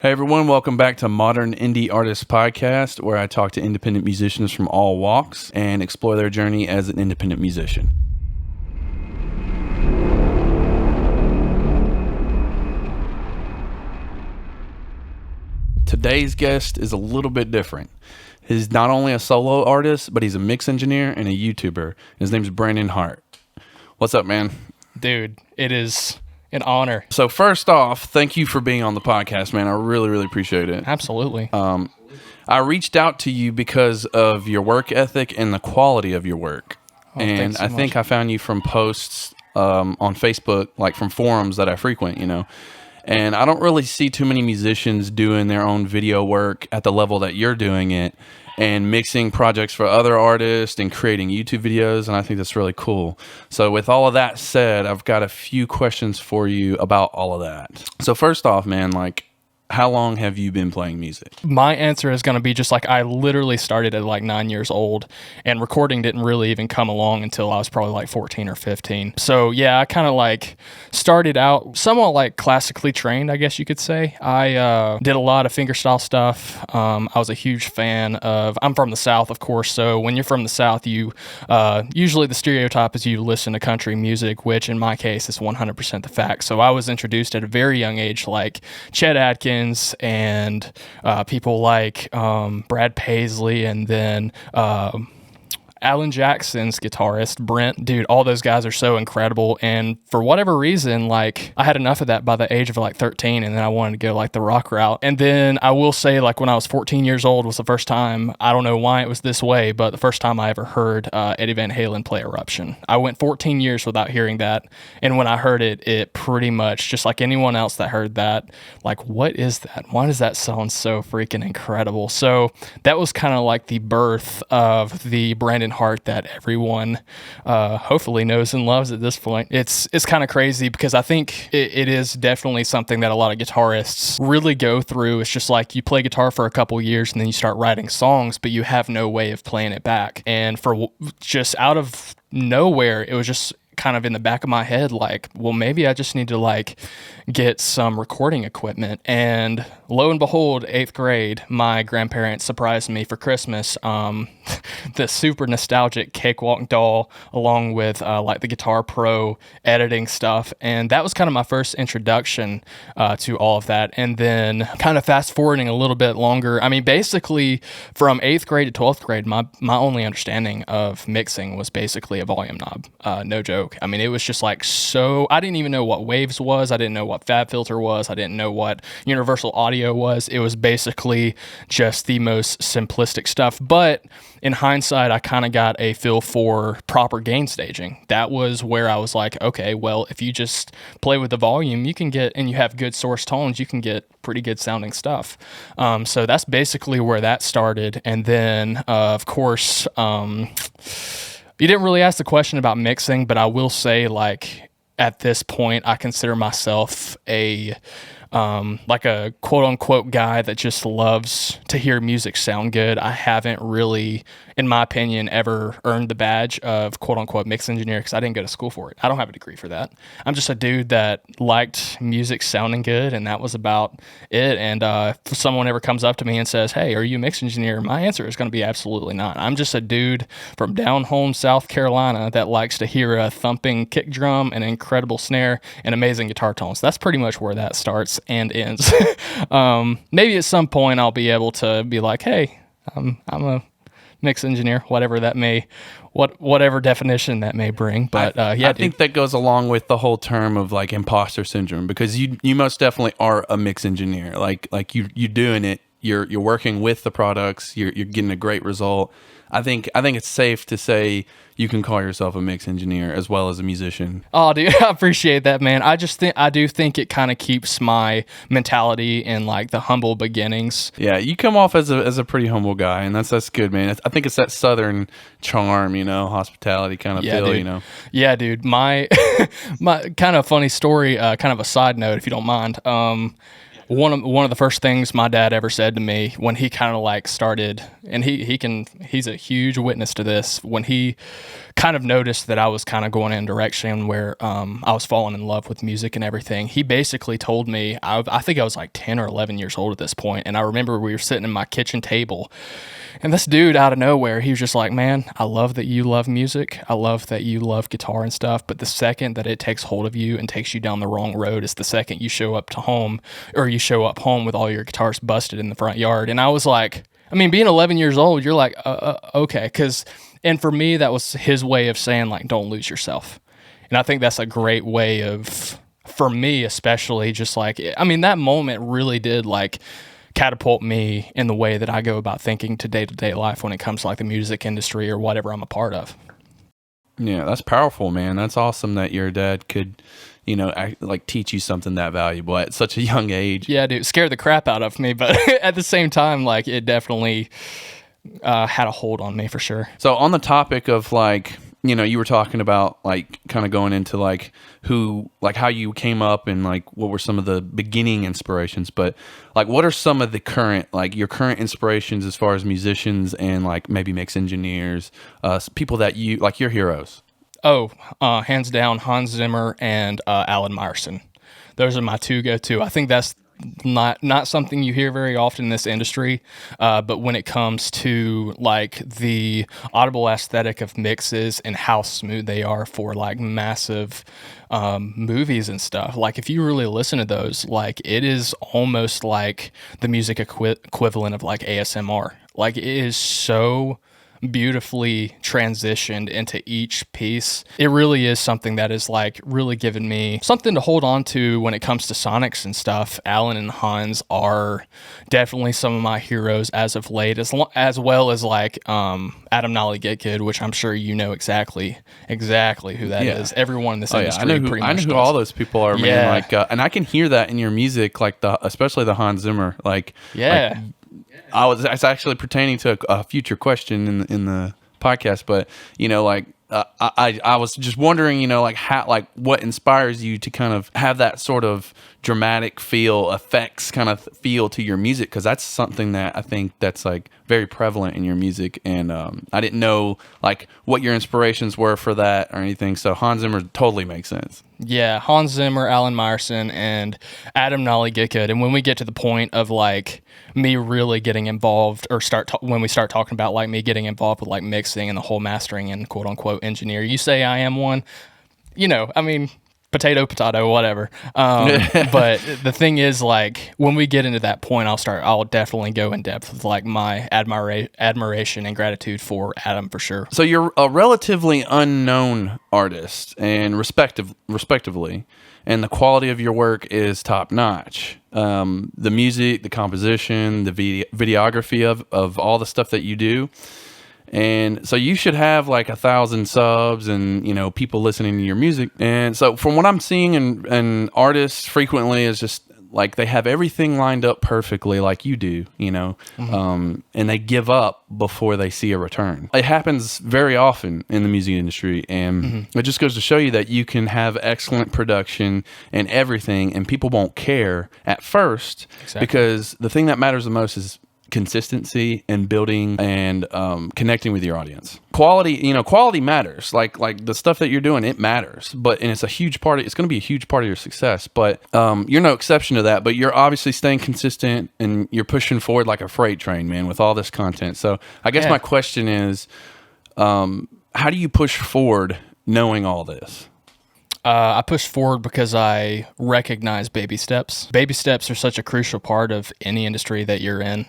Hey everyone, welcome back to Modern Indie Artists Podcast, where I talk to independent musicians from all walks and explore their journey as an independent musician. Today's guest is a little bit different. He's not only a solo artist, but he's a mix engineer and a YouTuber. His name's Brandon Hart. What's up, man? Dude, it is an honor. So first off, thank you for being on the podcast, man. I really appreciate it. Absolutely. I reached out to you because of your work ethic and the quality of your work. And I think I found you from posts on Facebook, like from forums that I frequent, you know. And I don't really see too many musicians doing their own video work at the level that you're doing it and mixing projects for other artists and creating YouTube videos. And I think that's really cool. So with all of that said, I've got a few questions for you about all of that. So first off, man, like, how long have you been playing music? My answer is going to be just like I literally started at like 9 years old, and recording didn't really even come along until I was probably like 14 or 15. So yeah, I kind of like started out somewhat like classically trained, I guess you could say. I did a lot of fingerstyle stuff. I was a huge fan of, I'm from the South, of course. So when you're from the South, you usually the stereotype is you listen to country music, which in my case is 100% the fact. So I was introduced at a very young age, like Chet Atkins, and people like Brad Paisley, and then Alan Jackson's guitarist, Brent. Dude, all those guys are so incredible. And for whatever reason, like I had enough of that by the age of like 13, and then I wanted to go like the rock route. And then I will say, like when I was 14 years old was the first time, I don't know why it was this way, but the first time I ever heard Eddie Van Halen play Eruption. I went 14 years without hearing that. And when I heard it, it pretty much, just like anyone else that heard that, like, what is that? Why does that sound so freaking incredible? So that was kind of like the birth of the Brandon Hart that everyone hopefully knows and loves at this point. It's kind of crazy because I think it is definitely something that a lot of guitarists really go through. It's just like you play guitar for a couple years and then you start writing songs, but you have no way of playing it back. And for just out of nowhere, it was just kind of in the back of my head, like, well, maybe I just need to like get some recording equipment. And lo and behold, 8th grade, my grandparents surprised me for Christmas the super nostalgic Cakewalk doll, along with like the Guitar Pro editing stuff. And that was kind of my first introduction to all of that. And then kind of fast forwarding a little bit longer, I mean, basically from 8th grade to 12th grade, my only understanding of mixing was basically a volume knob. No joke. I mean, it was just like, so I didn't even know what waves was. I didn't know what FabFilter was. I didn't know what universal audio was. It was basically just the most simplistic stuff. But in hindsight, I kind of got a feel for proper gain staging. That was where I was like, okay, well, if you just play with the volume, you can get, and you have good source tones, you can get pretty good sounding stuff. So that's basically where that started. And then, of course, you didn't really ask the question about mixing, but I will say, like, at this point, I consider myself a quote unquote guy that just loves to hear music sound good. I haven't really, in my opinion, ever earned the badge of quote unquote mix engineer because I didn't go to school for it. I don't have a degree for that. I'm just a dude that liked music sounding good, and that was about it. And if someone ever comes up to me and says, hey, are you a mix engineer? My answer is going to be absolutely not. I'm just a dude from down home South Carolina that likes to hear a thumping kick drum, an incredible snare, and amazing guitar tones. That's pretty much where that starts and ends. Maybe at some point I'll be able to be like, hey, I'm a mix engineer, whatever that may, whatever definition that may bring. But I think that goes along with the whole term of like imposter syndrome, because you most definitely are a mix engineer. Like you doing it, you're working with the products, you're getting a great result. I think it's safe to say you can call yourself a mix engineer as well as a musician. Oh, dude, I appreciate that, man. I do think it kind of keeps my mentality in like the humble beginnings. Yeah, you come off as a pretty humble guy, and that's good, man. I think it's that Southern charm, you know, hospitality kind of feel, dude. You know. Yeah, dude. My kind of funny story, kind of a side note, if you don't mind. one of the first things my dad ever said to me when he kind of like started, and he's a huge witness to this, when he kind of noticed that I was kind of going in a direction where I was falling in love with music and everything. He basically told me, I think I was like 10 or 11 years old at this point, and I remember we were sitting at my kitchen table, and this dude out of nowhere, he was just like, man, I love that you love music. I love that you love guitar and stuff, but the second that it takes hold of you and takes you down the wrong road is the second you show up to home, or you show up home with all your guitars busted in the front yard. And I was like, I mean, being 11 years old, you're like, okay. And for me, that was his way of saying, like, don't lose yourself. And I think that's a great way of, for me especially, just like, I mean, that moment really did like catapult me in the way that I go about thinking to day-to-day life when it comes to like the music industry or whatever I'm a part of. Yeah, that's powerful, man. That's awesome that your dad could, like teach you something that valuable at such a young age. Yeah, dude, it scared the crap out of me, but at the same time, like it definitely had a hold on me for sure. So on the topic of like, you were talking about like kind of going into like how you came up and like what were some of the beginning inspirations, but like what are some of the your current inspirations as far as musicians and like maybe mix engineers, people that you like your heroes? Oh, hands down, Hans Zimmer and Alan Meyerson. Those are my two go-to. I think that's not something you hear very often in this industry, but when it comes to like the audible aesthetic of mixes and how smooth they are for like massive movies and stuff, like if you really listen to those, like it is almost like the music equivalent of like ASMR. Like it is so beautifully transitioned into each piece. It really is something that is like really given me something to hold on to when it comes to sonics and stuff. Alan and Hans are definitely some of my heroes as of late, as well as like Adam Nolly Get Kid, which I'm sure you know exactly who that is. Everyone in this industry pretty much I know who all those people are, man. Like, and I can hear that in your music, like especially the Hans Zimmer, like it's actually pertaining to a future question in the podcast, but I was just wondering, like how, like what inspires you to kind of have that sort of dramatic effects kind of feel to your music, because that's something that I think that's like very prevalent in your music, and I didn't know like what your inspirations were for that or anything. So Hans Zimmer totally makes sense. Yeah, Hans Zimmer, Alan Meyerson, and Adam Nolly Get Kid. And when we get to the point of like me really getting involved, or when we start talking about like me getting involved with like mixing and the whole mastering and quote unquote engineer, you say I am one, I mean, potato, whatever. But the thing is, like when we get into that point, I'll definitely go in depth with like my admiration and gratitude for Adam for sure. So you're a relatively unknown artist, and respectively, and the quality of your work is top notch. The music, the composition, the videography of all the stuff that you do. And so you should have like 1,000 subs and, people listening to your music. And so from what I'm seeing and artists frequently is just like they have everything lined up perfectly like you do, and they give up before they see a return. It happens very often in the music industry. And it just goes to show you that you can have excellent production and everything, and people won't care at first. Exactly. Because the thing that matters the most is consistency and building and connecting with your audience. Quality matters. Like the stuff that you're doing, it matters. And it's it's going to be a huge part of your success. But you're no exception to that. But you're obviously staying consistent and you're pushing forward like a freight train, man, with all this content. So I guess my question is, how do you push forward knowing all this? I push forward because I recognize baby steps. Baby steps are such a crucial part of any industry that you're in.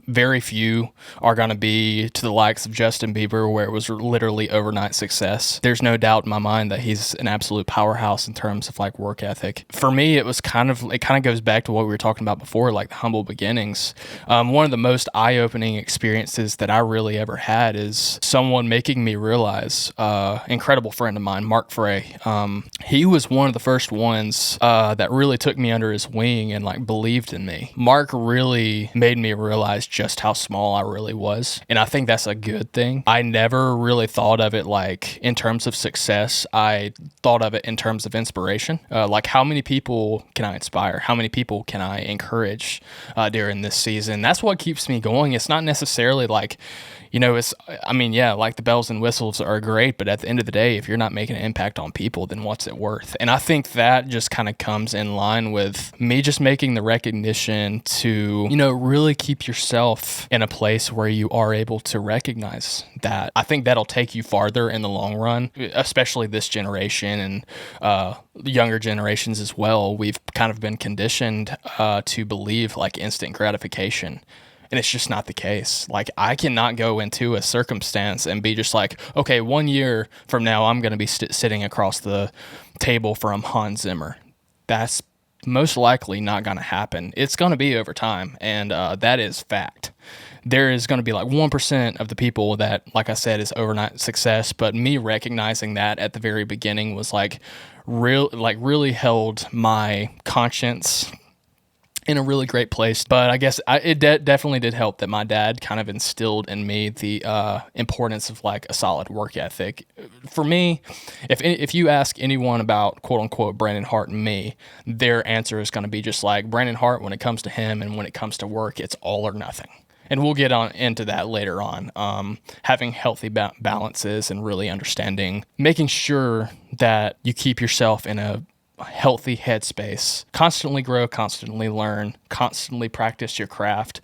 Very few are going to be to the likes of Justin Bieber, where it was literally overnight success. There's no doubt in my mind that he's an absolute powerhouse in terms of like work ethic. For me, it kind of goes back to what we were talking about before, like the humble beginnings. One of the most eye-opening experiences that I really ever had is someone making me realize, incredible friend of mine, Mark Frey, he was one of the first ones that really took me under his wing and like believed in me. Mark really made me realize just how small I really was, and I think that's a good thing. I never really thought of it like in terms of success. I thought of it in terms of inspiration. Like, how many people can I inspire? How many people can I encourage during this season? That's what keeps me going. It's not necessarily like, like the bells and whistles are great, but at the end of the day, if you're not making an impact on people, then what's it worth? And I think that just kind of comes in line with me just making the recognition to, really keep yourself in a place where you are able to recognize that. I think that'll take you farther in the long run, especially this generation and younger generations as well. We've kind of been conditioned to believe like instant gratification. And it's just not the case. Like, I cannot go into a circumstance and be just like, okay, 1 year from now, I'm going to be sitting across the table from Hans Zimmer. That's most likely not going to happen. It's going to be over time, and that is fact. There is going to be like 1% of the people that, like I said, is overnight success. But me recognizing that at the very beginning was really held my conscience in a really great place. But I guess it definitely did help that my dad kind of instilled in me the importance of like a solid work ethic. For me, if you ask anyone about quote unquote Brandon Hart and me, their answer is going to be just like Brandon Hart when it comes to him, and when it comes to work, it's all or nothing. And we'll get into that later on. Having healthy balances and really understanding, making sure that you keep yourself in a healthy headspace, constantly grow, constantly learn, constantly practice your craft,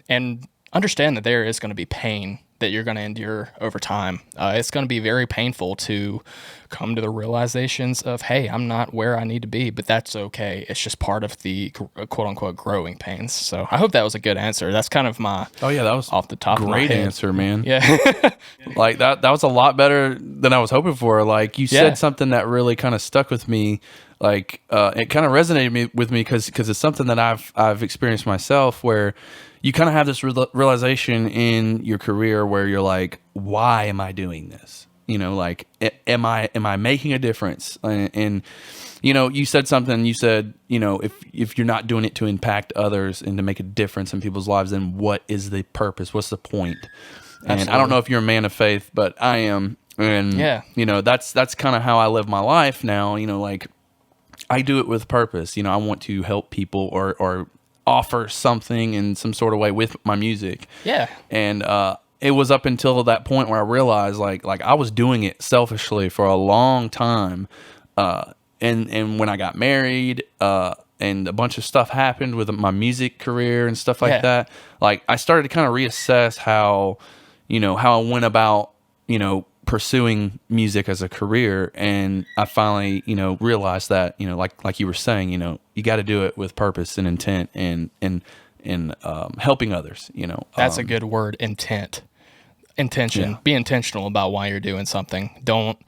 and understand that there is going to be pain that you're going to endure over time. It's going to be very painful to come to the realizations of, hey, I'm not where I need to be, but that's okay. It's just part of the quote unquote growing pains. So I hope that was a good answer. That's kind of my that was off the top of my head. Great answer, man. Yeah. Like that was a lot better than I was hoping for. Like, you said something that really kind of stuck with me. Like, it kind of resonated with me because it's something that I've experienced myself, where you kind of have this realization in your career where you're like, why am I doing this? Like, am I making a difference? And you said something. You said, if you're not doing it to impact others and to make a difference in people's lives, then what is the purpose? What's the point? And Absolutely. I don't know if you're a man of faith, but I am. And that's kind of how I live my life now. Like, I do it with purpose. I want to help people or offer something in some sort of way with my music. Yeah. And it was up until that point where I realized like I was doing it selfishly for a long time. And when I got married, and a bunch of stuff happened with my music career and stuff like that, like I started to kind of reassess how I went about, pursuing music as a career. And I finally, realized that, like you were saying, you got to do it with purpose and intent and helping others, That's a good word, intention. Yeah. Be intentional about why you're doing something. Don't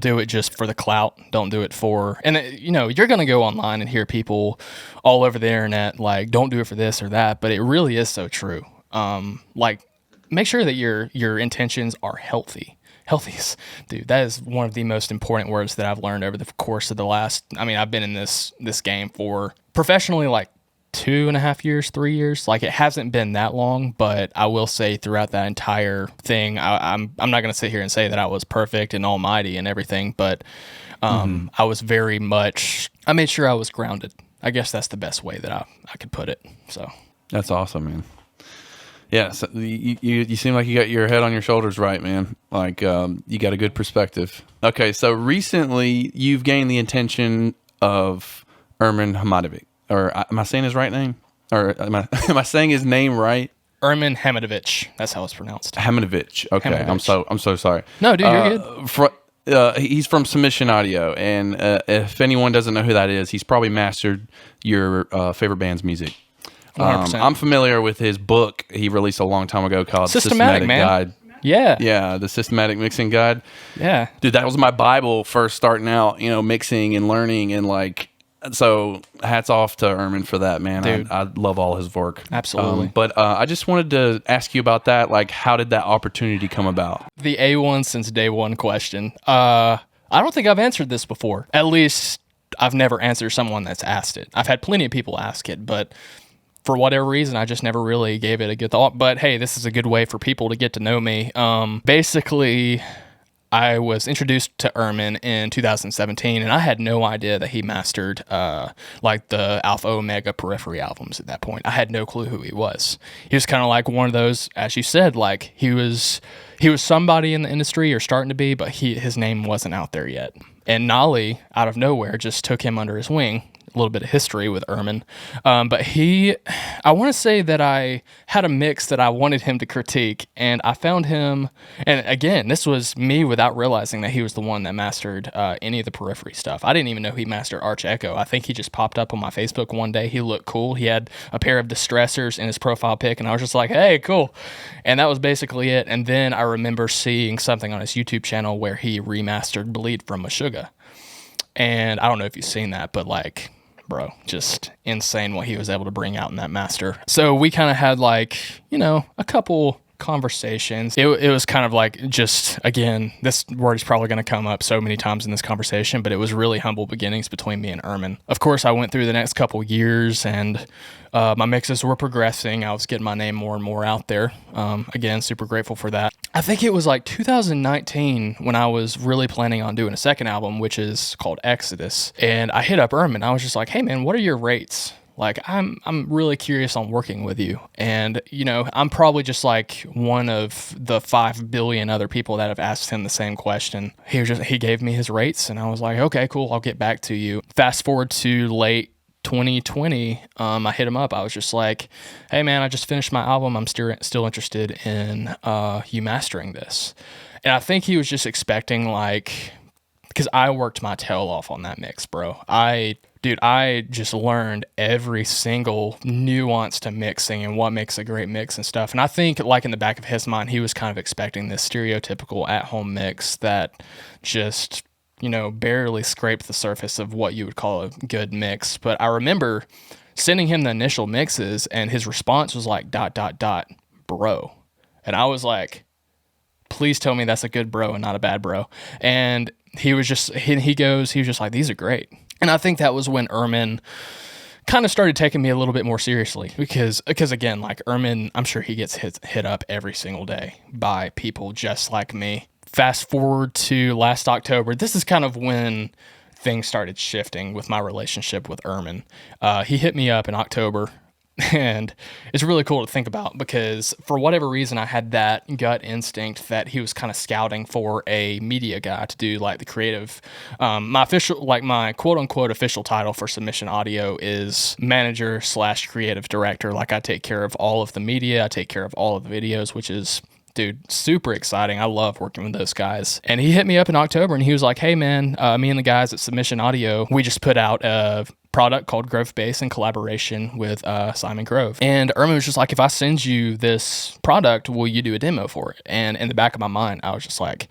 do it just for the clout. Don't do it for, and you're going to go online and hear people all over the internet, like, don't do it for this or that, but it really is so true. Like, make sure that your intentions are healthy. Healthies, dude, that is one of the most important words that I've learned over the course of the last, I've been in this game for professionally like 2.5 years, 3 years. Like, it hasn't been that long, but I will say throughout that entire thing, I'm not going to sit here and say that I was perfect and almighty and everything, but I was very much, I made sure I was grounded. I guess that's the best way that I could put it. So that's awesome, man. Yeah, so you seem like you got your head on your shoulders right, man. Like, you got a good perspective. Okay, so recently you've gained the attention of Ermin Hamadovic. Or am I saying his right name? Or am I saying his name right? Ermin Hamadovic. That's how it's pronounced. Hamadovic. Okay, Hamadovic. I'm so sorry. No, dude, you're good. He's from Submission Audio, and if anyone doesn't know who that is, he's probably mastered your favorite band's music. I'm familiar with his book he released a long time ago called Systematic Guide. Yeah, the Systematic Mixing Guide. Yeah. Dude, that was my Bible first starting out, mixing and learning, and like, so hats off to Ermin for that, man. Dude. I love all his work. Absolutely. But I just wanted to ask you about that. Like, how did that opportunity come about? The A1 since day one question. I don't think I've answered this before. At least I've never answered someone that's asked it. I've had plenty of people ask it, but for whatever reason, I just never really gave it a good thought. But hey, this is a good way for people to get to know me. Basically, I was introduced to Ehrman in 2017, and I had no idea that he mastered like the Alpha Omega Periphery albums at that point. I had no clue who he was. He was kind of like one of those, as you said, like he was somebody in the industry or starting to be, but his name wasn't out there yet. And Nolly, out of nowhere, just took him under his wing. A little bit of history with Ehrman. But I want to say that I had a mix that I wanted him to critique, and I found him, and again, this was me without realizing that he was the one that mastered any of the Periphery stuff. I didn't even know he mastered Arch Echo. I think he just popped up on my Facebook one day. He looked cool. He had a pair of distressors in his profile pic, and I was just like, hey, cool. And that was basically it. And then I remember seeing something on his YouTube channel where he remastered Bleed from Meshuggah. And I don't know if you've seen that, but like, bro, just insane what he was able to bring out in that master. So we kind of had like, a couple conversations. It was kind of like, just, again, this word is probably going to come up so many times in this conversation, but it was really humble beginnings between me and Ehrman. Of course, I went through the next couple years, and my mixes were progressing. I was getting my name more and more out there. Again, super grateful for that. I think it was like 2019 when I was really planning on doing a second album, which is called Exodus. And I hit up Ehrman. I was just like, hey man, what are your rates? Like, I'm really curious on working with you. And, I'm probably just like one of the 5 billion other people that have asked him the same question. He gave me his rates, and I was like, okay, cool, I'll get back to you. Fast forward to late 2020, I hit him up. I was just like, hey man, I just finished my album. I'm still interested in you mastering this. And I think he was just expecting, like, because I worked my tail off on that mix, bro. I just learned every single nuance to mixing and what makes a great mix and stuff. And I think, like, in the back of his mind, he was kind of expecting this stereotypical at-home mix that just, barely scraped the surface of what you would call a good mix. But I remember sending him the initial mixes, and his response was like, ... bro. And I was like, please tell me that's a good bro and not a bad bro. And he was just like, these are great. And I think that was when Ehrman kind of started taking me a little bit more seriously, because again, like, Ehrman, I'm sure he gets hit up every single day by people just like me. Fast forward to last October. This is kind of when things started shifting with my relationship with Ehrman. He hit me up in October, and it's really cool to think about, because for whatever reason, I had that gut instinct that he was kind of scouting for a media guy to do like the creative. My quote unquote official title for Submission Audio is manager / creative director. Like, I take care of all of the media. I take care of all of the videos, which is, dude, super exciting. I love working with those guys. And he hit me up in October, and he was like, hey man, me and the guys at Submission Audio, we just put out a product called Grove Bass in collaboration with Simon Grove. And Ehrman was just like, if I send you this product, will you do a demo for it? And in the back of my mind, I was just like,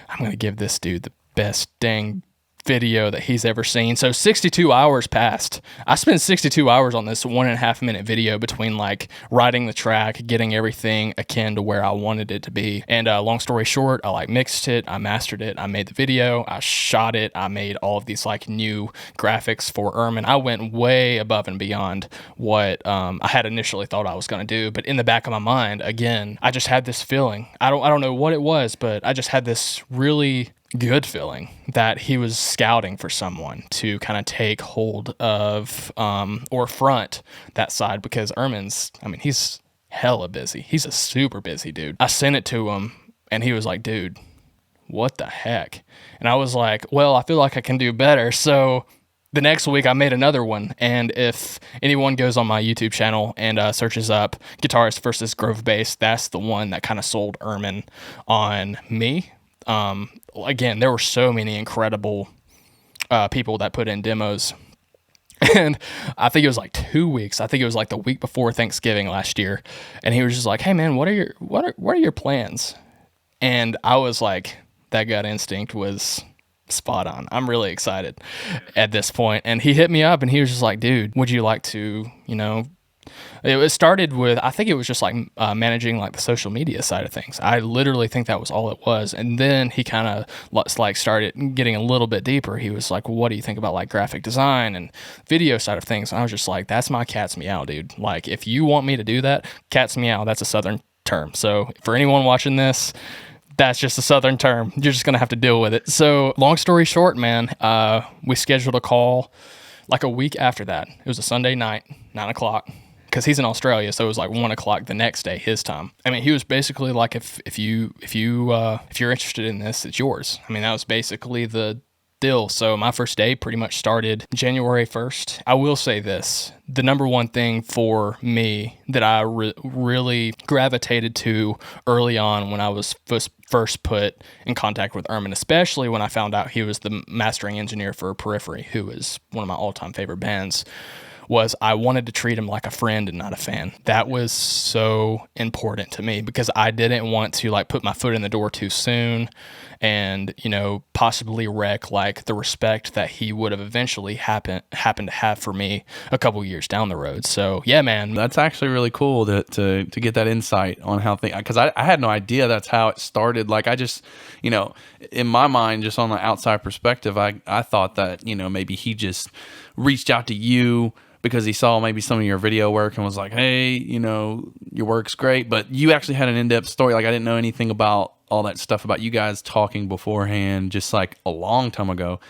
I'm going to give this dude the best dang video that he's ever seen. So 62 hours passed. I spent 62 hours on this 1.5 minute video between like writing the track, getting everything akin to where I wanted it to be. And long story short, I like mixed it, I mastered it, I made the video, I shot it, I made all of these like new graphics for Ehrman. I went way above and beyond what I had initially thought I was going to do. But in the back of my mind, again, I just had this feeling. I don't know what it was, but I just had this really good feeling that he was scouting for someone to kind of take hold of or front that side, because he's hella busy. He's a super busy dude. I sent it to him, and he was like, dude, what the heck? And I was like, well, I feel like I can do better. So the next week I made another one. And if anyone goes on my YouTube channel and searches up Guitarist versus Grove Bass, that's the one that kind of sold Ehrman on me. Again, there were so many incredible people that put in demos. And I think it was like 2 weeks. I think it was like the week before Thanksgiving last year. And he was just like, hey man, what are your plans? And I was like, that gut instinct was spot on. I'm really excited at this point. And he hit me up, and he was just like, dude, would you like to, It started with, I think it was just like managing like the social media side of things. I literally think that was all it was. And then he kind of like started getting a little bit deeper. He was like, well, what do you think about like graphic design and video side of things? And I was just like, that's my cat's meow, dude. Like, if you want me to do that, cat's meow, that's a Southern term. So for anyone watching this, that's just a Southern term. You're just going to have to deal with it. So long story short, man, we scheduled a call like a week after that. It was a Sunday night, 9 o'clock, because he's in Australia. So it was like 1 o'clock the next day, his time. I mean, he was basically like, if you're interested in this, it's yours. I mean, that was basically the deal. So my first day pretty much started January 1st. I will say this, the number one thing for me that I really gravitated to early on when I was first put in contact with Ermin, especially when I found out he was the mastering engineer for Periphery, who is one of my all-time favorite bands, was I wanted to treat him like a friend and not a fan. That was so important to me because I didn't want to like put my foot in the door too soon and, you know, possibly wreck like the respect that he would have eventually happened to have for me a couple years down the road. So yeah, man. That's actually really cool to get that insight on how things, because I had no idea that's how it started. Like I just, you know, in my mind, just on the outside perspective, I thought that, you know, maybe he just reached out to you because he saw maybe some of your video work and was like, hey, you know, your work's great. But you actually had an in-depth story. Like I didn't know anything about all that stuff about you guys talking beforehand, just like a long time ago,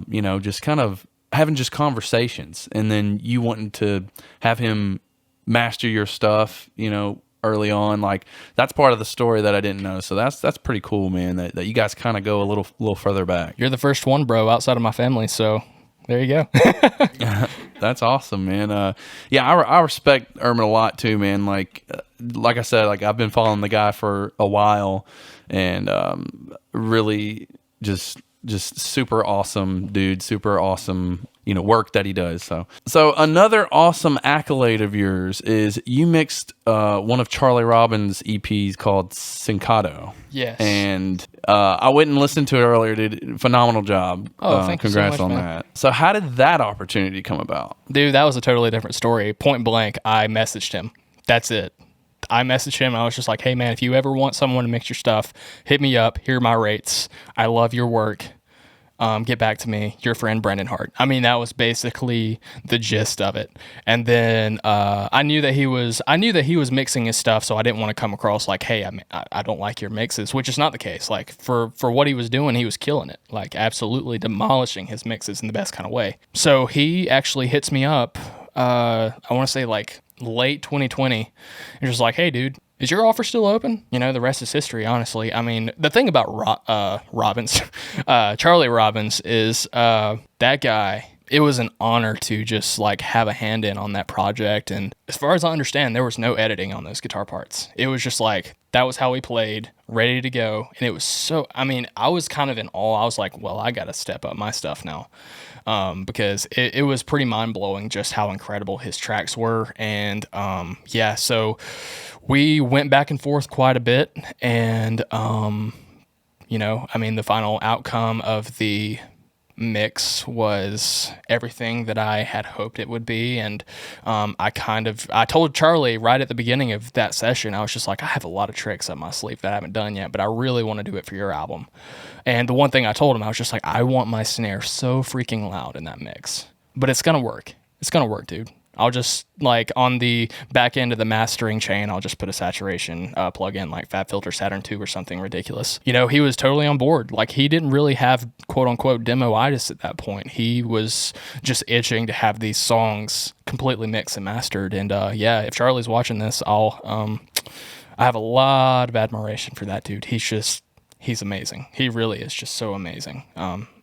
you know, just kind of having just conversations. And then you wanting to have him master your stuff, you know, early on. Like that's part of the story that I didn't know. So that's pretty cool, man, that you guys kind of go a little further back. You're the first one, bro, outside of my family. So there you go. That's awesome, man. Yeah, I respect Ermin a lot too, man. Like I said, like I've been following the guy for a while, and really just super awesome dude, super awesome, you know, work that he does. So another awesome accolade of yours is you mixed one of Charlie Robbins' EPs called Sincado. Yes. And I went and listened to it earlier, dude. Phenomenal job. Oh, thank you so much, congrats on man. that. So how did that opportunity come about? Dude, that was a totally different story. Point blank, I messaged him. That's it. I messaged him. I was just like, hey, man, if you ever want someone to mix your stuff, hit me up. Here are my rates. I love your work. Get back to me. Your friend, Brandon Hart. I mean, that was basically the gist of it. And then I knew that he was mixing his stuff, so I didn't want to come across like, hey, I don't like your mixes, which is not the case. Like for what he was doing, he was killing it, like absolutely demolishing his mixes in the best kind of way. So he actually hits me up. I want to say like late 2020, and just like, hey, dude, is your offer still open? You know, the rest is history, honestly. I mean, the thing about Robbins, Charlie Robbins, is that guy, it was an honor to just like have a hand in on that project. And as far as I understand, there was no editing on those guitar parts. It was just like, that was how he played, ready to go. And it was so, I mean, I was kind of in awe. I was like, well, I got to step up my stuff now. Because it was pretty mind-blowing just how incredible his tracks were. And yeah, so we went back and forth quite a bit. And, you know, I mean, the final outcome of the mix was everything that I had hoped it would be. And I told Charlie right at the beginning of that session, I was just like, I have a lot of tricks up my sleeve that I haven't done yet, but I really want to do it for your album. And the one thing I told him, I was just like, I want my snare so freaking loud in that mix, but it's going to work. It's going to work, dude. I'll just, like, on the back end of the mastering chain, I'll just put a saturation plug-in, like FabFilter Saturn 2 or something ridiculous. You know, he was totally on board. Like, he didn't really have, quote-unquote, demo-itis at that point. He was just itching to have these songs completely mixed and mastered. And, yeah, if Charlie's watching this, I have a lot of admiration for that dude. He's amazing. He really is just so amazing.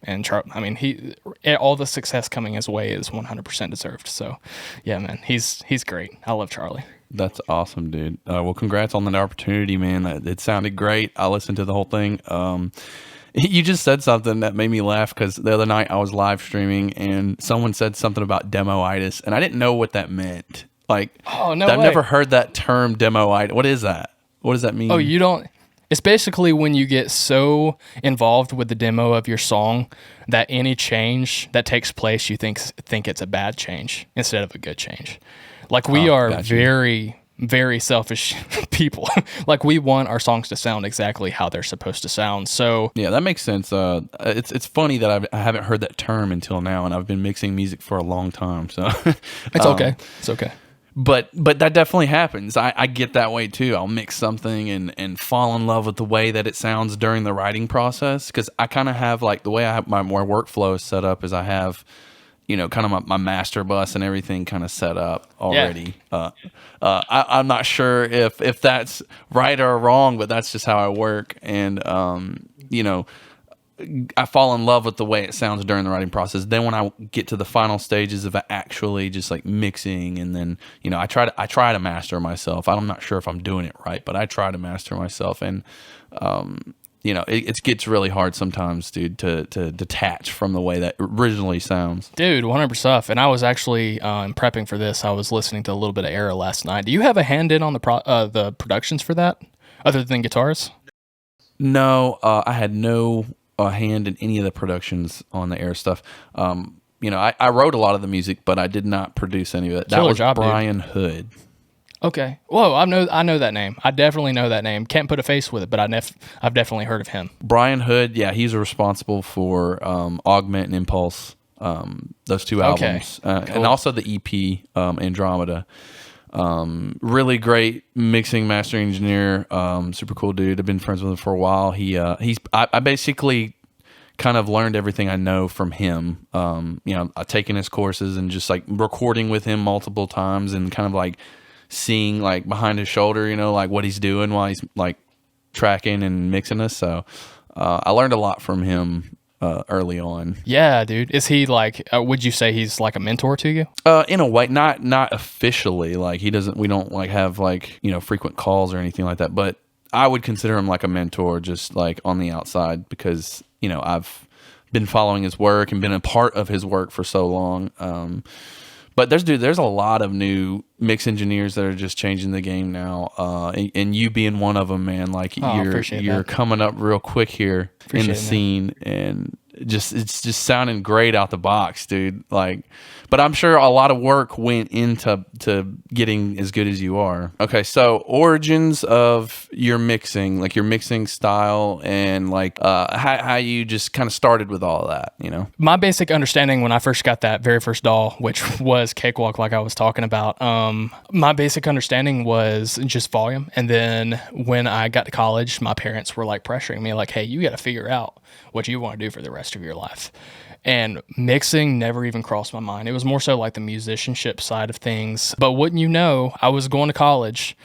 And I mean, all the success coming his way is 100% deserved. So, yeah, man, he's great. I love Charlie. That's awesome, dude. Well, congrats on that opportunity, man. It sounded great. I listened to the whole thing. You just said something that made me laugh because the other night I was live streaming and someone said something about demo-itis, and I didn't know what that meant. Like, oh, no I've way. never heard that term, demo-itis. What is that? What does that mean? Oh, you don't? It's basically when you get so involved with the demo of your song that any change that takes place, you think it's a bad change instead of a good change. Like we are very, very selfish people. Like we want our songs to sound exactly how they're supposed to sound. So yeah, that makes sense. It's funny that I haven't heard that term until now, and I've been mixing music for a long time. So it's okay. It's okay. But that definitely happens. I get that way too. I'll mix something and fall in love with the way that it sounds during the writing process, because I kind of have like the way I have my workflow is set up is I have, you know, kind of my master bus and everything kind of set up already. Yeah. I'm not sure if that's right or wrong, but that's just how I work. And you know, I fall in love with the way it sounds during the writing process. Then when I get to the final stages of actually just like mixing, and then, you know, I try to master myself. I'm not sure if I'm doing it right, but I try to master myself. And, you know, it gets really hard sometimes, dude, to detach from the way that originally sounds. Dude, 100%. And I was actually prepping for this. I was listening to a little bit of Era last night. Do you have a hand in on the productions for that, other than guitars? No, I had no a hand in any of the productions on the Air stuff. You know, I wrote a lot of the music, but I did not produce any of it. That was Brian Hood. Okay. Whoa, I know that name. I definitely know that name. Can't put a face with it, but I've definitely heard of him. Brian Hood, yeah, he's responsible for Augment and Impulse, those two albums, cool. And also the EP Andromeda. Really great mixing mastering engineer, super cool dude. I've been friends with him for a while. I basically kind of learned everything I know from him. You know, I've taken his courses and just like recording with him multiple times and kind of like seeing like behind his shoulder, you know, like what he's doing while he's like tracking and mixing us. So I learned a lot from him early on. Yeah, dude. Is he like, would you say he's like a mentor to you? In a way, not officially. Like we don't like have like, you know, frequent calls or anything like that, but I would consider him like a mentor, just like on the outside, because, you know, I've been following his work and been a part of his work for so long. But there's a lot of new mix engineers that are just changing the game now, and you being one of them, man. Like you're coming up real quick here in the scene, and it's just sounding great out the box, dude. Like, but I'm sure a lot of work went into getting as good as you are. Okay, so origins of your mixing, like your mixing style, and like how you just kind of started with all of that, you know? My basic understanding when I first got that very first DAW, which was Cakewalk, like I was talking about, my basic understanding was just volume. And then when I got to college, my parents were like pressuring me, like, hey, you got to figure out what you want to do for the rest of your life. And mixing never even crossed my mind. It was more so like the musicianship side of things. But wouldn't you know, I was going to college,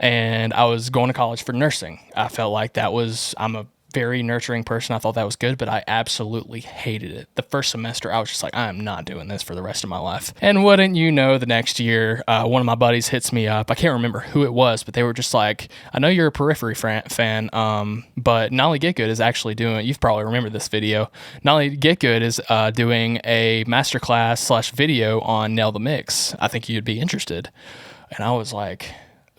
and I was going to college for nursing. I felt like I'm a very nurturing person. I thought that was good, but I absolutely hated it. The first semester, I was just like, I am not doing this for the rest of my life. And wouldn't you know, the next year, one of my buddies hits me up. I can't remember who it was, but they were just like, I know you're a Periphery fan, but Nolly Get Good is actually doing, you've probably remembered this video, Nolly Get Good is doing a masterclass / video on Nail the Mix. I think you'd be interested. And I was like,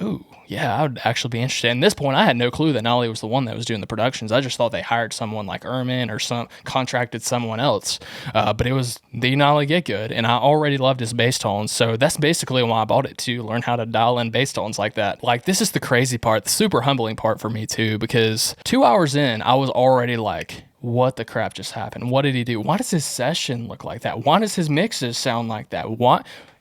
ooh, yeah, I would actually be interested. And at this point, I had no clue that Nolly was the one that was doing the productions. I just thought they hired someone like Ermin or contracted someone else. But it was the Nolly Get Good, and I already loved his bass tones. So that's basically why I bought it, to learn how to dial in bass tones like that. Like, this is the crazy part, the super humbling part for me too, because 2 hours in, I was already like, what the crap just happened? What did he do? Why does his session look like that? Why does his mixes sound like that?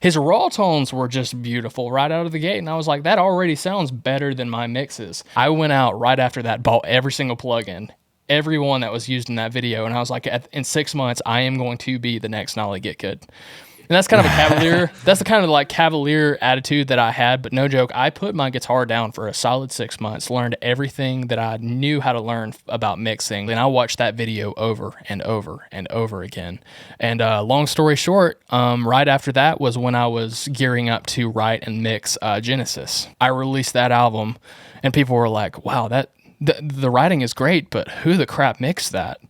His raw tones were just beautiful right out of the gate. And I was like, that already sounds better than my mixes. I went out right after that, bought every single plugin, every one that was used in that video. And I was like, in 6 months, I am going to be the next Nolly Get Good. And that's kind of a cavalier, that's the kind of like cavalier attitude that I had, but no joke. I put my guitar down for a solid 6 months, learned everything that I knew how to learn about mixing. And I watched that video over and over and over again. And long story short, right after that was when I was gearing up to write and mix Genesis. I released that album, and people were like, wow, the writing is great, but who the crap mixed that?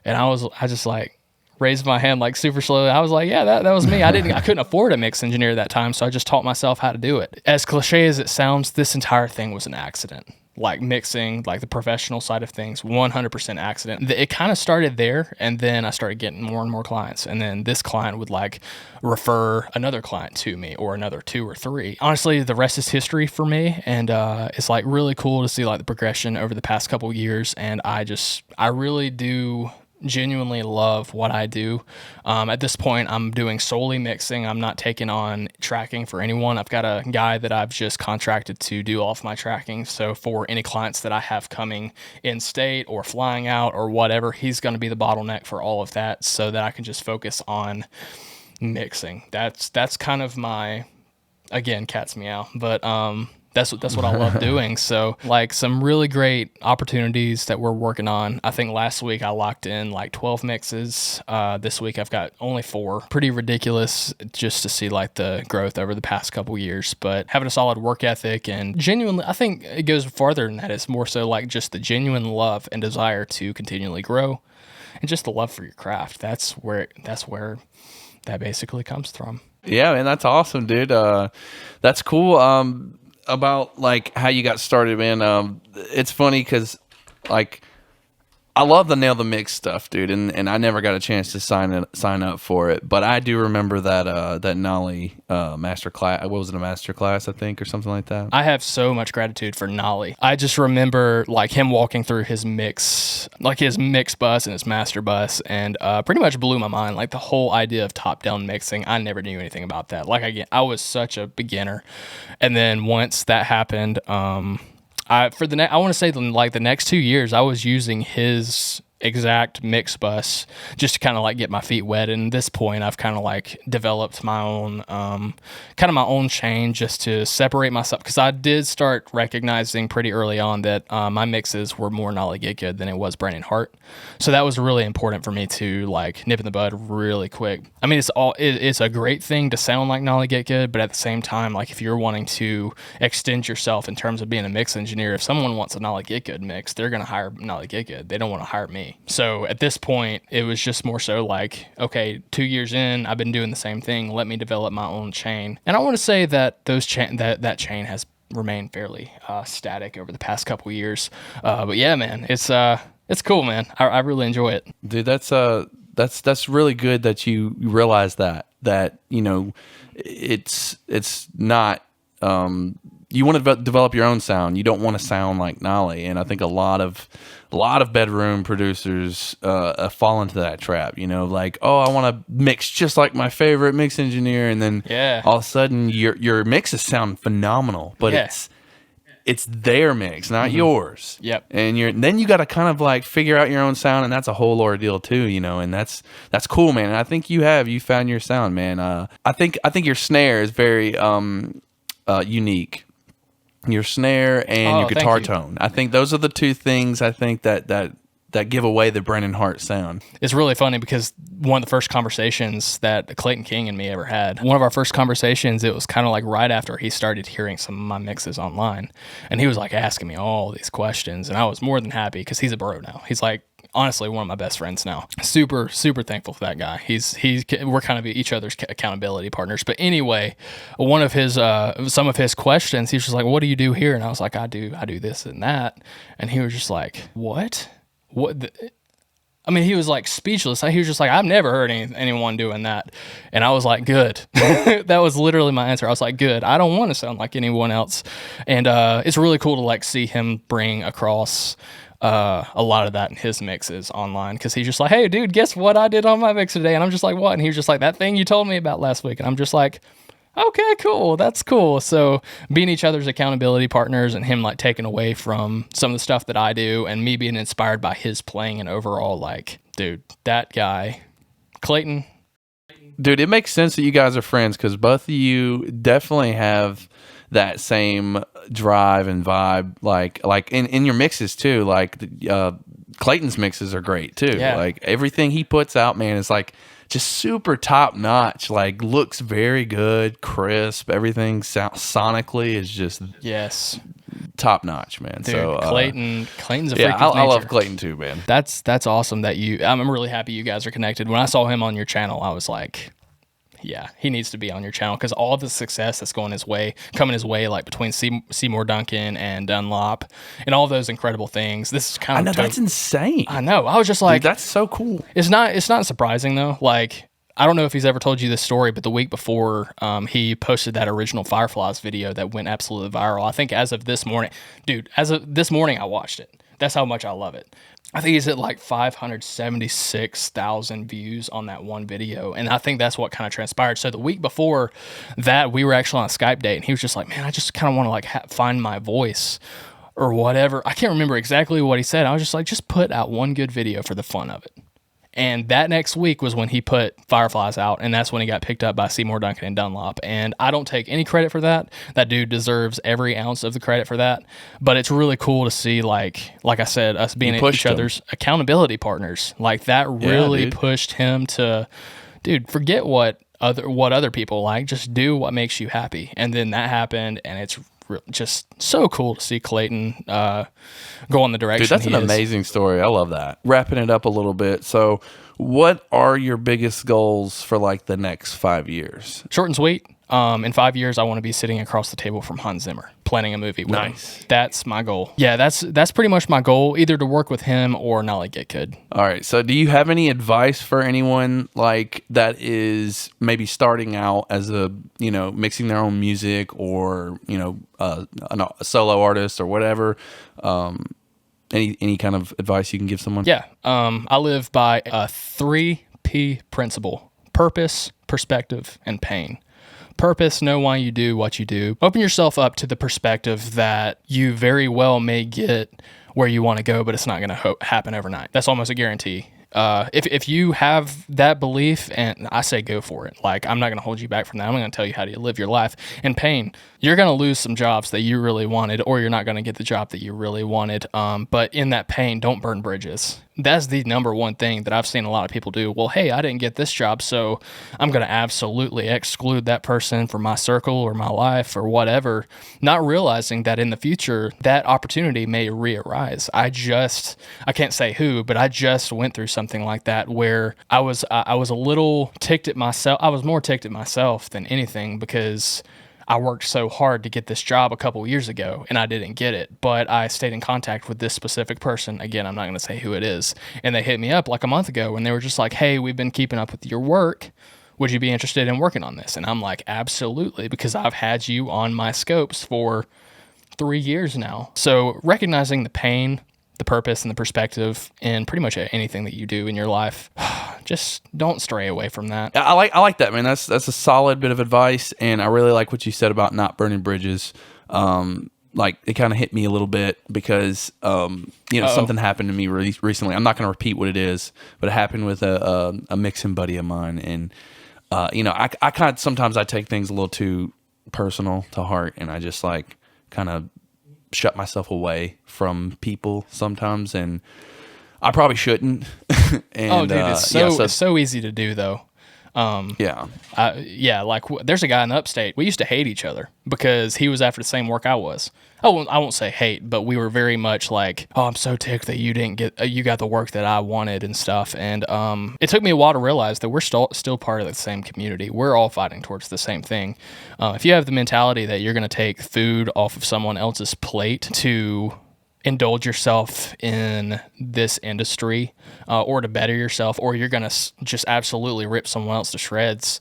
And I just like, raised my hand like super slowly. I was like, yeah, that was me. I couldn't afford a mix engineer that time, so I just taught myself how to do it. As cliche as it sounds, this entire thing was an accident. like mixing, like the professional side of things, 100% accident. It kind of started there, and then I started getting more and more clients, and then this client would like refer another client to me, or another 2 or 3. Honestly, the rest is history for me, and it's like really cool to see like the progression over the past couple years, and I really do genuinely love what I do. At this point, I'm doing solely mixing. I'm not taking on tracking for anyone. I've got a guy that I've just contracted to do all of my tracking. So for any clients that I have coming in state or flying out or whatever, he's going to be the bottleneck for all of that, so that I can just focus on mixing. That's kind of my, again, cat's meow, but that's what I love doing. So like some really great opportunities that we're working on. I think last week I locked in like 12 mixes. This week I've got only 4. Pretty ridiculous just to see like the growth over the past couple years, but having a solid work ethic and genuinely, I think it goes farther than that. It's more so like just the genuine love and desire to continually grow, and just the love for your craft. That's where that basically comes from. Yeah, man, that's awesome, dude. That's cool. About like how you got started, man. It's funny because like I love the Nail the Mix stuff, dude, and I never got a chance to sign up for it, but I do remember that Nolly master class. What was it, a master class, I think, or something like that? I have so much gratitude for Nolly. I just remember like him walking through his mix bus and his master bus, and pretty much blew my mind. Like the whole idea of top down mixing, I never knew anything about that. Like again, I was such a beginner, and then once that happened, I want to say like the next 2 years, I was using his exact mix bus just to kind of like get my feet wet. And at this point, I've kind of like developed my own my own chain just to separate myself, because I did start recognizing pretty early on that my mixes were more Nolly Get Good than it was Brandon Hart. So that was really important for me to like nip in the bud really quick. I mean, it's a great thing to sound like Nolly Get Good, but at the same time, like if you're wanting to extend yourself in terms of being a mix engineer, if someone wants a Nolly Get Good mix, they're going to hire Nolly Get Good. They don't want to hire me. So at this point, it was just more so like, okay, 2 years in, I've been doing the same thing. Let me develop my own chain. And I want to say that that chain has remained fairly static over the past couple years. But yeah, man, it's cool, man. I really enjoy it. Dude, that's really good that you realize that, you know, it's not, you want to develop your own sound. You don't want to sound like Nolly. And I think a lot of bedroom producers fall into that trap, you know, like, oh, I want to mix just like my favorite mix engineer, and then all of a sudden your mixes sound phenomenal, but it's their mix, not yours. Yep. And then you got to kind of like figure out your own sound, and that's a whole ordeal too, you know. And that's cool, man. And I think you found your sound, man. I think your snare is very unique. Your snare and your guitar tone. I think those are the two things I think that give away the Brandon Hart sound. It's really funny because one of the first conversations that Clayton King and me ever had, one of our first conversations, it was kind of like right after he started hearing some of my mixes online. And he was like asking me all these questions, and I was more than happy because he's a bro now. He's like, honestly, one of my best friends now. Super, super thankful for that guy. We're kind of each other's accountability partners. But anyway, one of his some of his questions, he was just like, "What do you do here?" And I was like, "I do this and that." And he was just like, "What? I mean, he was like speechless. He was just like, "I've never heard anyone doing that." And I was like, "Good." That was literally my answer. I was like, "Good. I don't want to sound like anyone else." And it's really cool to like see him bring across a lot of that in his mixes online, because he's just like, "Hey, dude, guess what I did on my mix today?" And I'm just like, "What?" And he was just like, "That thing you told me about last week." And I'm just like, "Okay, cool. That's cool." So being each other's accountability partners, and him like taking away from some of the stuff that I do, and me being inspired by his playing, and overall, like, dude, that guy, Clayton. Dude, it makes sense that you guys are friends, because both of you definitely have that same drive and vibe, like in your mixes too. Like Clayton's mixes are great too. Yeah. Like everything he puts out, man, is like just super top notch. Like looks very good, crisp. Everything sonically is just top notch, man. Dude, so Clayton's a freak of nature. I love Clayton too, man. That's awesome that I'm really happy you guys are connected. When I saw him on your channel, I was like, yeah, he needs to be on your channel because all the success that's coming his way, like between Seymour Duncan and Dunlop and all those incredible things. This is kind of, I know, that's insane. I know. I was just like, dude, that's so cool. It's not surprising though. Like, I don't know if he's ever told you this story, but the week before, he posted that original Fireflies video that went absolutely viral. I think as of this morning, I watched it. That's how much I love it. I think he's at like 576,000 views on that one video. And I think that's what kind of transpired. So the week before that, we were actually on a Skype date and he was just like, man, I just kind of want to like find my voice or whatever. I can't remember exactly what he said. I was just like, just put out one good video for the fun of it. And that next week was when he put Fireflies out, and that's when he got picked up by Seymour Duncan and Dunlop. And I don't take any credit for that. That dude deserves every ounce of the credit for that. But it's really cool to see, like I said, us being each other's accountability partners. Like, that really pushed him to, dude, forget what other people like. Just do what makes you happy. And then that happened, and it's just so cool to see Clayton go in the direction. Dude, that's an amazing story. I love that. Wrapping it up a little bit. So, what are your biggest goals for like the next 5 years? Short and sweet. In 5 years, I want to be sitting across the table from Hans Zimmer, planning a movie with him. That's my goal. Yeah, that's pretty much my goal, either to work with him or not like Get Good. All right. So do you have any advice for anyone like that is maybe starting out as mixing their own music or, a solo artist or whatever? Any kind of advice you can give someone? Yeah. I live by a 3P principle: purpose, perspective, and pain. Purpose, know why you do what you do. Open yourself up to the perspective that you very well may get where you want to go, but it's not going to happen overnight. That's almost a guarantee. If you have that belief, and I say go for it. Like, I'm not going to hold you back from that. I'm going to tell you how to live your life. In pain, you're going to lose some jobs that you really wanted, or you're not going to get the job that you really wanted. But in that pain, don't burn bridges. That's the number one thing that I've seen a lot of people do. Well, hey, I didn't get this job, so I'm going to absolutely exclude that person from my circle or my life or whatever, not realizing that in the future, that opportunity may re-arise. I can't say who, but I just went through something like that where I was a little ticked at myself. I was more ticked at myself than anything because I worked so hard to get this job a couple years ago and I didn't get it, but I stayed in contact with this specific person. Again, I'm not going to say who it is. And they hit me up like a month ago and they were just like, hey, we've been keeping up with your work. Would you be interested in working on this? And I'm like, absolutely, because I've had you on my scopes for 3 years now. So recognizing the pain, the purpose, and the perspective in pretty much anything that you do in your life, just don't stray away from that. I like that, man. That's a solid bit of advice, and I really like what you said about not burning bridges. Like, it kind of hit me a little bit because something happened to me recently. I'm not going to repeat what it is, but it happened with a mixing buddy of mine, and I kind of sometimes I take things a little too personal to heart, and I just like kind of shut myself away from people sometimes, and I probably shouldn't. And, it's so easy to do though. Like there's a guy in the upstate. We used to hate each other because he was after the same work I was. I won't say hate, but we were very much like, oh, I'm so ticked that you didn't get, you got the work that I wanted and stuff. And it took me a while to realize that we're still part of the same community. We're all fighting towards the same thing. If you have the mentality that you're going to take food off of someone else's plate to indulge yourself in this industry or to better yourself, or you're going to just absolutely rip someone else to shreds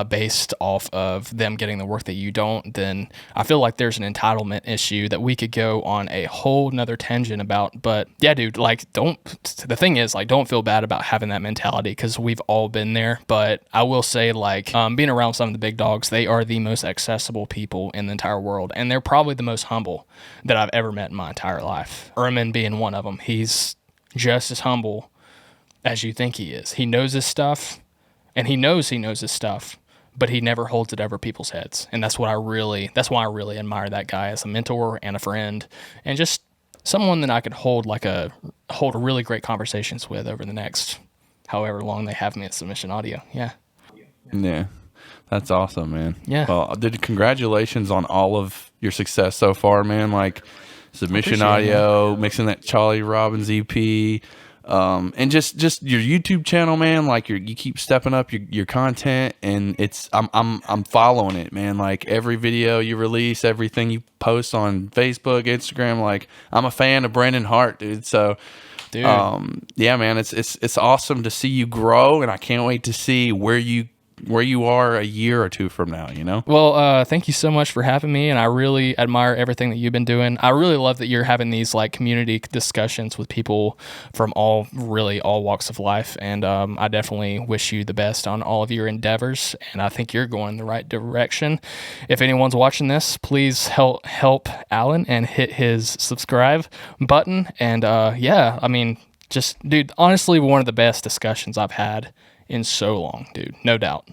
based off of them getting the work that you don't, then I feel like there's an entitlement issue that we could go on a whole nother tangent about. But yeah, dude, like the thing is, like, don't feel bad about having that mentality because we've all been there. But I will say, like, being around some of the big dogs, they are the most accessible people in the entire world, and they're probably the most humble that I've ever met in my entire life. Erman being one of them. He's just as humble as you think he is. He knows his stuff, and he knows his stuff, but he never holds it over people's heads. And that's why I really admire that guy as a mentor and a friend, and just someone that I could hold really great conversations with over the next however long they have me at Submission Audio. Yeah. That's awesome, man. Yeah. Well, dude, congratulations on all of your success so far, man. Like, Submission Audio, mixing that Charlie Robbins EP, And just your YouTube channel, man. Like you keep stepping up your content, and I'm following it, man. Like every video you release, everything you post on Facebook, Instagram. Like I'm a fan of Brandon Hart, dude. So, Dude. Yeah, man. It's awesome to see you grow, and I can't wait to see where you are a year or two from now, you know? Well, thank you so much for having me, and I really admire everything that you've been doing. I really love that you're having these like community discussions with people from all walks of life, and I definitely wish you the best on all of your endeavors, and I think you're going in the right direction. If anyone's watching this, please help Alan and hit his subscribe button, and yeah, I mean, just, dude, honestly, one of the best discussions I've had in so long, dude. No doubt.